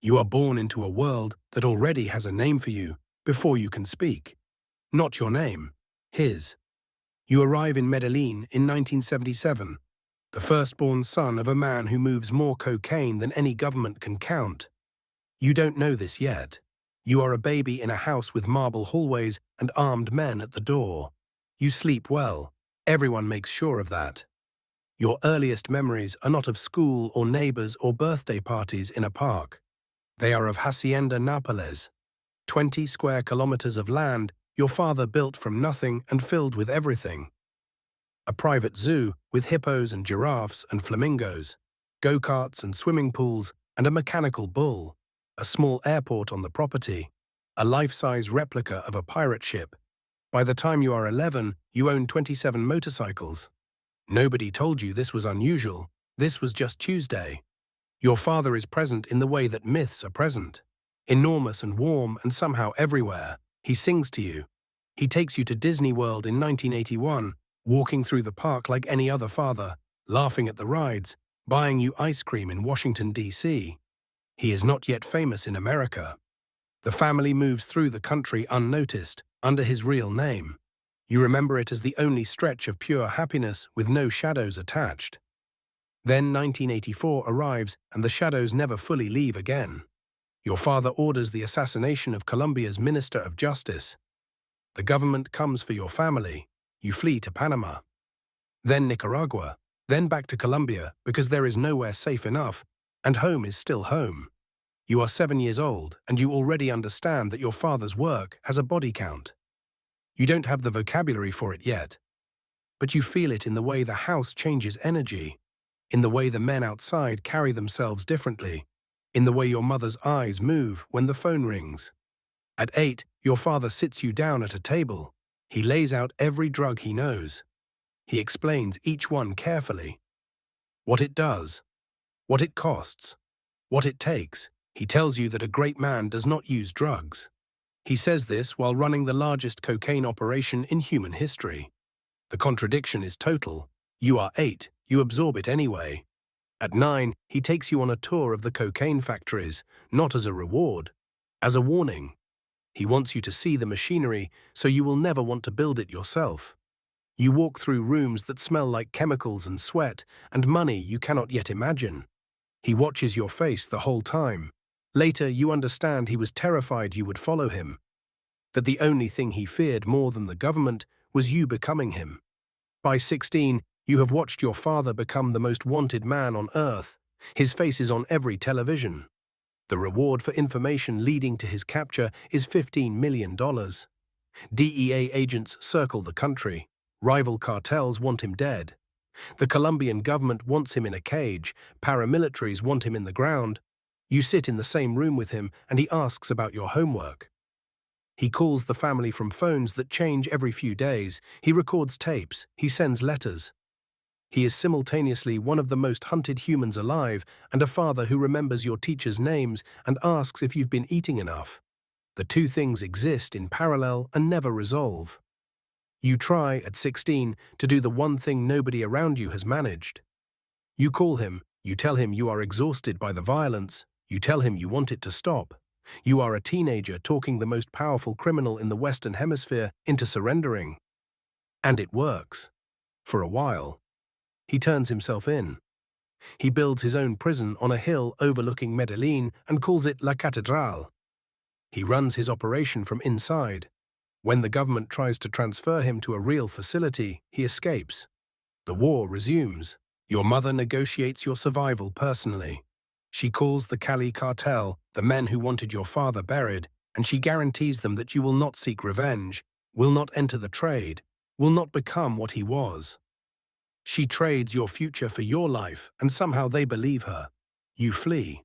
You are born into a world that already has a name for you before you can speak. Not your name, his. You arrive in Medellin in 1977, the firstborn son of a man who moves more cocaine than any government can count. You don't know this yet. You are a baby in a house with marble hallways and armed men at the door. You sleep well. Everyone makes sure of that. Your earliest memories are not of school or neighbors or birthday parties in a park. They are of Hacienda Nápoles, 20 square kilometers of land your father built from nothing and filled with everything. A private zoo with hippos and giraffes and flamingos, go-karts and swimming pools and a mechanical bull, a small airport on the property, a life-size replica of a pirate ship. By the time you are 11, you own 27 motorcycles. Nobody told you this was unusual. This was just Tuesday. Your father is present in the way that myths are present. Enormous and warm and somehow everywhere. He sings to you. He takes you to Disney World in 1981, walking through the park like any other father, laughing at the rides, buying you ice cream in Washington, D.C. He is not yet famous in America. The family moves through the country unnoticed, under his real name. You remember it as the only stretch of pure happiness with no shadows attached. Then 1984 arrives and the shadows never fully leave again. Your father orders the assassination of Colombia's Minister of Justice. The government comes for your family. You flee to Panama. Then Nicaragua. Then back to Colombia because there is nowhere safe enough, and home is still home. You are 7 years old and you already understand that your father's work has a body count. You don't have the vocabulary for it yet, but you feel it in the way the house changes energy, in the way the men outside carry themselves differently, in the way your mother's eyes move when the phone rings. At 8, your father sits you down at a table. He lays out every drug he knows. He explains each one carefully. What it does, what it costs, what it takes. He tells you that a great man does not use drugs. He says this while running the largest cocaine operation in human history. The contradiction is total. You are 8, you absorb it anyway. At 9, he takes you on a tour of the cocaine factories, not as a reward, as a warning. He wants you to see the machinery so you will never want to build it yourself. You walk through rooms that smell like chemicals and sweat and money you cannot yet imagine. He watches your face the whole time. Later, you understand he was terrified you would follow him, that the only thing he feared more than the government was you becoming him. By 16, you have watched your father become the most wanted man on earth. His face is on every television. The reward for information leading to his capture is $15 million. DEA agents circle the country. Rival cartels want him dead. The Colombian government wants him in a cage. Paramilitaries want him in the ground. You sit in the same room with him and he asks about your homework. He calls the family from phones that change every few days. He records tapes. He sends letters. He is simultaneously one of the most hunted humans alive and a father who remembers your teachers' names and asks if you've been eating enough. The two things exist in parallel and never resolve. You try, at 16, to do the one thing nobody around you has managed. You call him, you tell him you are exhausted by the violence, you tell him you want it to stop. You are a teenager talking the most powerful criminal in the Western Hemisphere into surrendering. And it works. For a while. He turns himself in. He builds his own prison on a hill overlooking Medellin and calls it La Catedral. He runs his operation from inside. When the government tries to transfer him to a real facility, he escapes. The war resumes. Your mother negotiates your survival personally. She calls the Cali cartel, the men who wanted your father buried, and she guarantees them that you will not seek revenge, will not enter the trade, will not become what he was. She trades your future for your life, and somehow they believe her. You flee.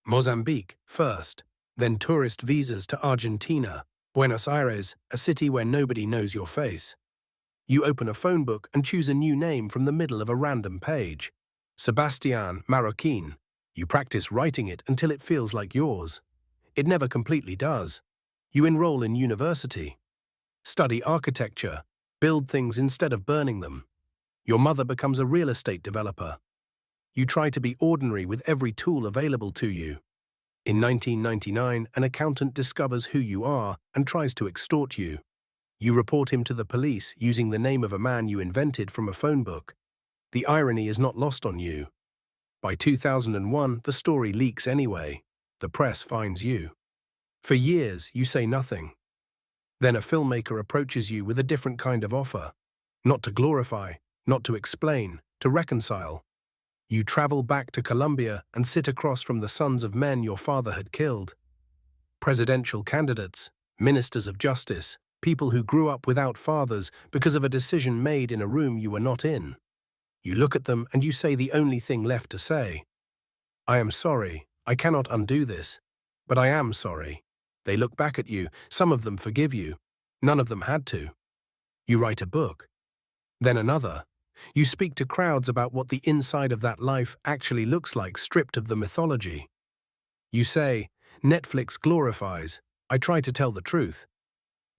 Mozambique first, then tourist visas to Argentina, Buenos Aires, a city where nobody knows your face. You open a phone book and choose a new name from the middle of a random page. Sebastian Marroquin. You practice writing it until it feels like yours. It never completely does. You enroll in university. Study architecture. Build things instead of burning them. Your mother becomes a real estate developer. You try to be ordinary with every tool available to you. In 1999, an accountant discovers who you are and tries to extort you. You report him to the police using the name of a man you invented from a phone book. The irony is not lost on you. By 2001, the story leaks anyway. The press finds you. For years, you say nothing. Then a filmmaker approaches you with a different kind of offer. Not to glorify, not to explain, to reconcile. You travel back to Colombia and sit across from the sons of men your father had killed. Presidential candidates, ministers of justice, people who grew up without fathers because of a decision made in a room you were not in. You look at them and you say the only thing left to say. I am sorry, I cannot undo this, but I am sorry. They look back at you, some of them forgive you, none of them had to. You write a book, then another. You speak to crowds about what the inside of that life actually looks like stripped of the mythology. You say, Netflix glorifies, I try to tell the truth.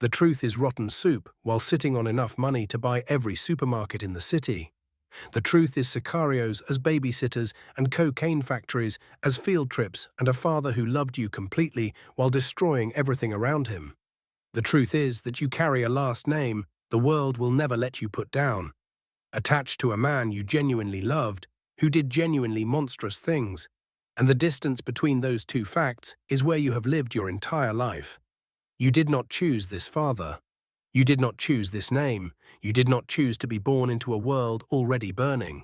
The truth is rotten soup while sitting on enough money to buy every supermarket in the city. The truth is sicarios as babysitters and cocaine factories as field trips and a father who loved you completely while destroying everything around him. The truth is that you carry a last name the world will never let you put down, attached to a man you genuinely loved, who did genuinely monstrous things. And the distance between those two facts is where you have lived your entire life. You did not choose this father. You did not choose this name. You did not choose to be born into a world already burning.